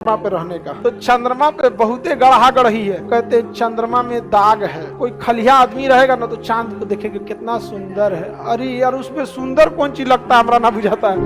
चंद्रमा पे रहने का। तो चंद्रमा पे बहुते गढ़ा गढ़ी है, कहते चंद्रमा में दाग है। कोई खलिया आदमी रहेगा ना तो चांद को देखेगा कितना सुंदर है। अरे यार उसमें सुंदर कौन चीज लगता है हमरा ना बुझाता है।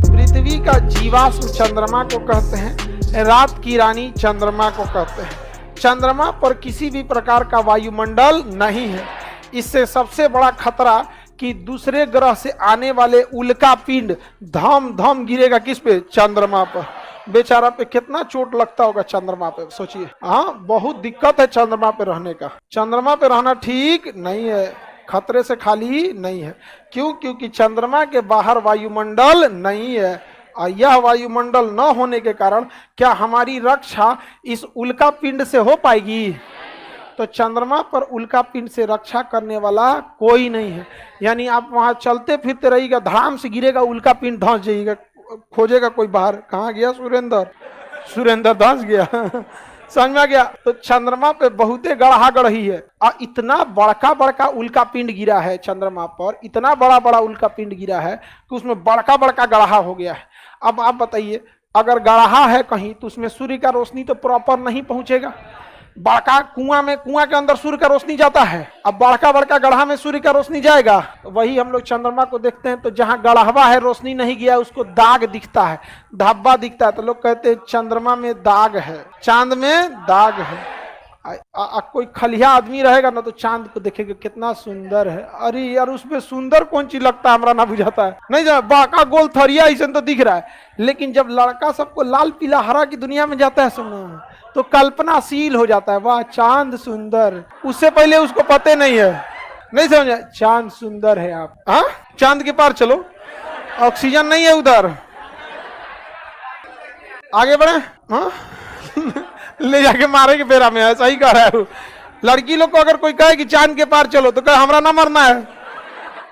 पृथ्वी का जीवाश्म चंद्रमा को कहते हैं, रात की रानी चंद्रमा को कहते हैं। चंद्रमा पर किसी भी प्रकार का वायुमंडल नहीं है। इससे सबसे बड़ा खतरा कि दूसरे ग्रह से आने वाले उल्का पिंड धम धम गिरेगा किस पे? चंद्रमा पर। बेचारा पे कितना चोट लगता होगा चंद्रमा पे, सोचिए। हाँ, बहुत दिक्कत है चंद्रमा पे रहने का। चंद्रमा पे रहना ठीक नहीं है, खतरे से खाली नहीं है। क्यों? क्योंकि चंद्रमा के बाहर वायुमंडल नहीं है। और यह वायुमंडल न होने के कारण क्या हमारी रक्षा इस उल्का पिंड से हो पाएगी? तो चंद्रमा पर उल्का पिंड से रक्षा करने वाला कोई नहीं है। यानी आप वहां चलते फिरते रहिएगा, धड़ाम से गिरेगा उल्का पिंड, धंस जाइएगा, खोजेगा कोई बाहर, कहाँ गया सुरेंद्र धंस गया। समझ में आ गया? तो चंद्रमा पे बहुते गढ़ा गढ़ी है और इतना बड़का बड़का उल्का पिंड गिरा है चंद्रमा पर, इतना बड़ा बड़ा उल्का पिंड गिरा है कि उसमें बड़का बड़का गढ़ा हो गया है। अब आप बताइए, अगर गढ़ा है कहीं तो उसमें सूर्य का रोशनी तो प्रॉपर नहीं पहुंचेगा। बड़का कुआं के अंदर सूर्य का रोशनी जाता है, अब बड़का बड़का गढ़ा में सूर्य का रोशनी जाएगा। वही हम लोग चंद्रमा को देखते हैं तो जहां गढ़वा है, रोशनी नहीं गया, उसको दाग दिखता है, धब्बा दिखता है। तो लोग कहते हैं चंद्रमा में दाग है, चांद में दाग है। कोई खलिया आदमी रहेगा ना तो चांद को देखेगा कितना सुंदर है। अरे यार उसमें सुंदर कौन चीज लगता है हमरा ना बुझाता है। नहीं जा बाका गोल थरिया ऐसा तो दिख रहा है, लेकिन जब लड़का सबको लाल पीला हरा की दुनिया में जाता है सुनना तो कल्पनाशील हो जाता है, वाह चांद सुंदर। उससे पहले उसको पता नहीं है, नहीं समझा, चांद सुंदर है। आप हाँ चांद के पार चलो, ऑक्सीजन नहीं है उधर, आगे बढ़े। हाँ ले जाके मारे के फेरा में है, सही कह रहा है। लड़की लोग को अगर कोई कहे कि चांद के पार चलो तो कहे हमरा ना मरना है,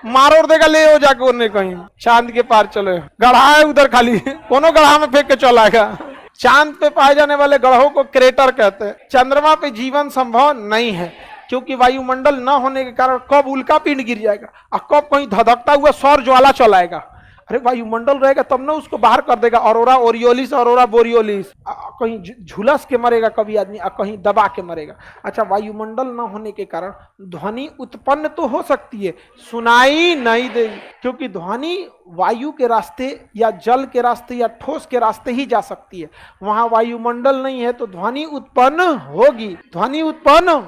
मारो और देगा ले हो जाके उन्हें कहीं चांद के पार चलो। गढ़ा है उधर खाली, कोनो गढ़ा में फेंक के चला आएगा। चांद पे पाए जाने वाले ग्रहों को क्रेटर कहते हैं। चंद्रमा पे जीवन संभव नहीं है क्योंकि वायुमंडल न होने के कारण कब उल्का पिंड गिर जाएगा और कब कहीं धधकता हुआ सौर ज्वाला चलाएगा। अरे वायुमंडल रहेगा तब ना उसको बाहर कर देगा, ऑरोरा ओरियोलिस, ऑरोरा बोरियोलिस। कहीं झुलस के मरेगा कभी आदमी, कहीं दबा के मरेगा। अच्छा, वायुमंडल न होने के कारण ध्वनि उत्पन्न तो हो सकती है, सुनाई नहीं देगी, क्योंकि ध्वनि वायु के रास्ते या जल के रास्ते या ठोस के रास्ते ही जा सकती है। वहां वायुमंडल नहीं है तो ध्वनि उत्पन्न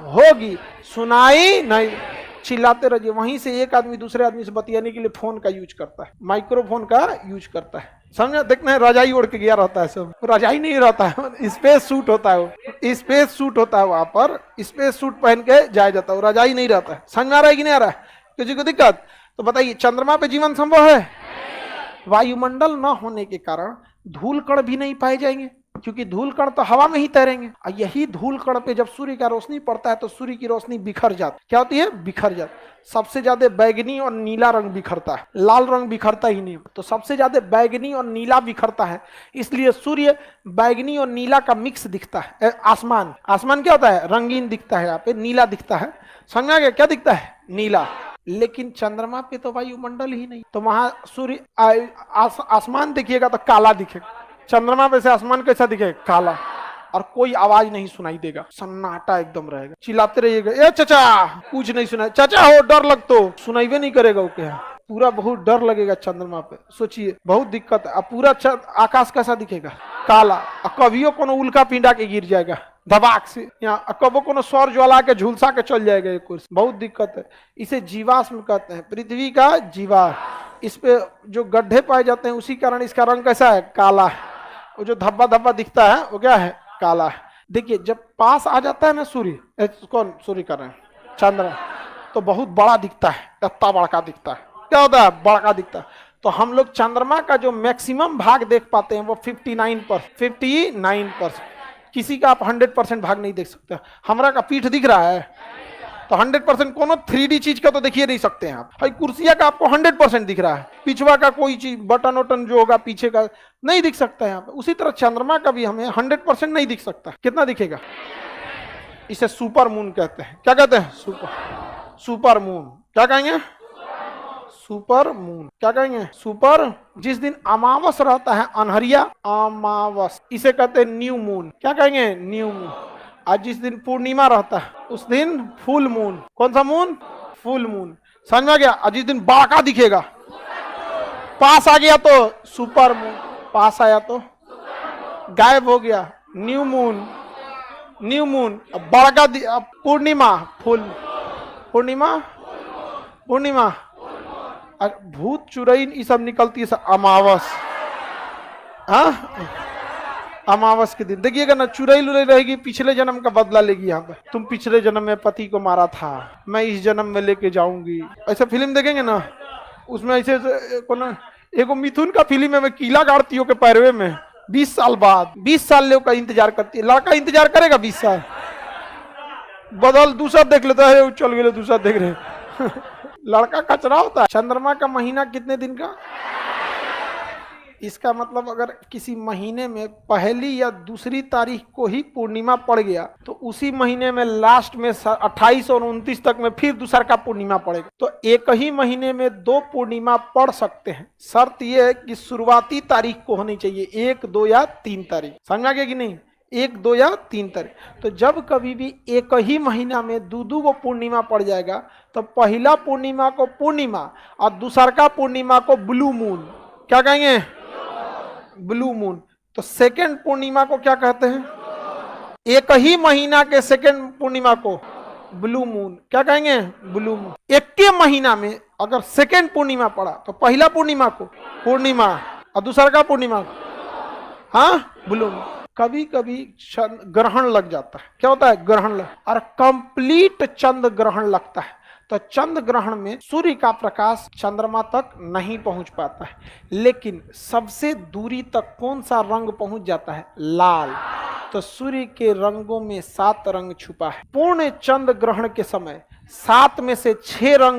होगी, सुनाई नहीं। चिल्लाते रहिए। वहीं से एक आदमी दूसरे आदमी से बतियाने के लिए फोन का यूज करता है, माइक्रोफोन का यूज करता है। समझा? देखते हैं रजाई ओढ़ के गया रहता है, सब रजाई नहीं रहता है, स्पेस सूट होता है, वो स्पेस सूट होता है, वहां पर स्पेस सूट पहन के जाया जाता है, रजाई नहीं रहता है। समझ में आ रहा है कि नहीं आ रहा है? किसी को दिक्कत? तो बताइए चंद्रमा पे जीवन संभव है? वायुमंडल न होने के कारण धूल कण भी नहीं पाए जाएंगे, क्योंकि धूल कण तो हवा में ही तैरेंगे। और यही धूल कण पे जब सूर्य का रोशनी पड़ता है तो सूर्य की रोशनी बिखर जाती। क्या होती है? बिखर जाती। सबसे ज्यादा बैगनी और नीला रंग बिखरता है, लाल रंग बिखरता ही नहीं। तो सबसे ज्यादा बैगनी और नीला बिखरता है, इसलिए सूर्य बैगनी और नीला का मिक्स दिखता है। आसमान क्या होता है? रंगीन दिखता है, यहाँ पे नीला दिखता है। समझ में आ गया? क्या दिखता है? नीला। लेकिन चंद्रमा पे तो वायुमंडल ही नहीं, तो वहां सूर्य आसमान देखिएगा तो काला दिखेगा। चंद्रमा पे से आसमान कैसा दिखेगा? काला। और कोई आवाज नहीं सुनाई देगा, सन्नाटा एकदम रहेगा। चिल्लाते रहिएगा, ए चाचा, कुछ नहीं सुना, चाचा हो डर लग, तो सुनाई नहीं करेगा। वो क्या पूरा बहुत डर लगेगा चंद्रमा पे। सोचिए, बहुत दिक्कत है। अब पूरा आकाश कैसा दिखेगा? काला। और कभियो कोनो उल्का पिंडा के गिर जाएगा धबाक से, यहाँ कबो कोनो सौर ज्वाला के झुलसा के चल जाएगा एक कुर्सी। बहुत दिक्कत है। इसे जीवाश्म कहते हैं, पृथ्वी का जीवाश्म। इस पे जो गड्ढे पाए जाते हैं उसी कारण इसका रंग कैसा है? काला है। वो जो धब्बा धब्बा दिखता है वो क्या है? काला है। देखिए जब पास आ जाता है ना सूर्य, कौन सूर्य कर रहे हैं? चंद्र, तो बहुत बड़ा दिखता है, इतना बड़का दिखता है। क्या होता है? बड़का दिखता है। तो हम लोग चंद्रमा का जो मैक्सिमम भाग देख पाते हैं वो 59%। किसी का आप 100% भाग नहीं देख सकते। हमरा का पीठ दिख रहा है तो 100% कोनो 3D चीज का तो देखिए नहीं सकते हैं आप। भाई कुर्सिया का आपको 100% दिख रहा है, पिछवा का कोई चीज बटन वटन जो होगा पीछे का नहीं दिख सकता है यहाँ पे। उसी तरह चंद्रमा का भी हमें 100% नहीं दिख सकता। कितना दिखेगा? इसे सुपर मून कहते हैं। क्या कहते हैं? Super moon. क्या कहेंगे? Super moon. क्या कहेंगे? सुपर। जिस दिन अमावस रहता है, अनहरिया अमावस, इसे कहते हैं न्यू मून। क्या कहेंगे? New moon. आज जिस दिन पूर्णिमा रहता है उस दिन फुल मून। कौन सा मून? Full moon. समझ में आ गया? आज जिस दिन बाका दिखेगा, पास आ गया तो सुपर मून, पास आया तो गायब हो गया न्यू मून। New moon. बड़का पूर्णिमा, फुल पूर्णिमा, पूर्णिमा। भूत चुड़ैल ये सब निकलती है अमावस। हाँ, अमावस के दिन देखिएगा ना, चुड़ैल उड़ैल रहेगी, पिछले जन्म का बदला लेगी। यहाँ पे तुम पिछले जन्म में पति को मारा था, मैं इस जन्म में लेके जाऊंगी। ऐसा फिल्म देखेंगे ना, उसमें ऐसे एगो मिथुन का फिल्म है, मैं कीला गाड़ती हूँ के पैरवे में 20 साल बाद, 20 साल ले का इंतजार करती है। लड़का इंतजार करेगा 20 साल, बदल दूसरा देख लेता है, चल गए दूसरा देख रहे लड़का कचरा होता है। चंद्रमा का महीना कितने दिन का? इसका मतलब अगर किसी महीने में पहली या दूसरी तारीख को ही पूर्णिमा पड़ गया तो उसी महीने में लास्ट में 28 और 29 तक में फिर दूसरा का पूर्णिमा पड़ेगा। तो एक ही महीने में 2 पूर्णिमा पड़ सकते हैं। शर्त यह है कि शुरुआती तारीख को होनी चाहिए 1, 2 या 3 तारीख। समझ आ गया कि नहीं? 1, 2 या 3 तारीख। तो जब कभी भी एक ही महीना में दो को पूर्णिमा पड़ जाएगा तो पहला पूर्णिमा को पूर्णिमा और दूसरा का पूर्णिमा को ब्लू मून। क्या कहेंगे? Blue moon. तो सेकेंड पूर्णिमा को क्या कहते हैं? एक ही महीना के सेकेंड पूर्णिमा को ब्लू मून। क्या कहेंगे? Blue moon. एक के महीना में अगर सेकेंड पूर्णिमा पड़ा तो पहला पूर्णिमा को पूर्णिमा और दूसरा का पूर्णिमा, हाँ, ब्लू मून। कभी कभी ग्रहण लग जाता है। क्या होता है? ग्रहण और कंप्लीट चंद्र ग्रहण लगता है। तो चंद्र ग्रहण में सूर्य का प्रकाश चंद्रमा तक नहीं पहुंच पाता है, लेकिन सबसे दूरी तक कौन सा रंग पहुंच जाता है? लाल। तो सूर्य के रंगों में 7 रंग छुपा है। पूर्ण चंद्र ग्रहण के समय 7 में से 6 रंग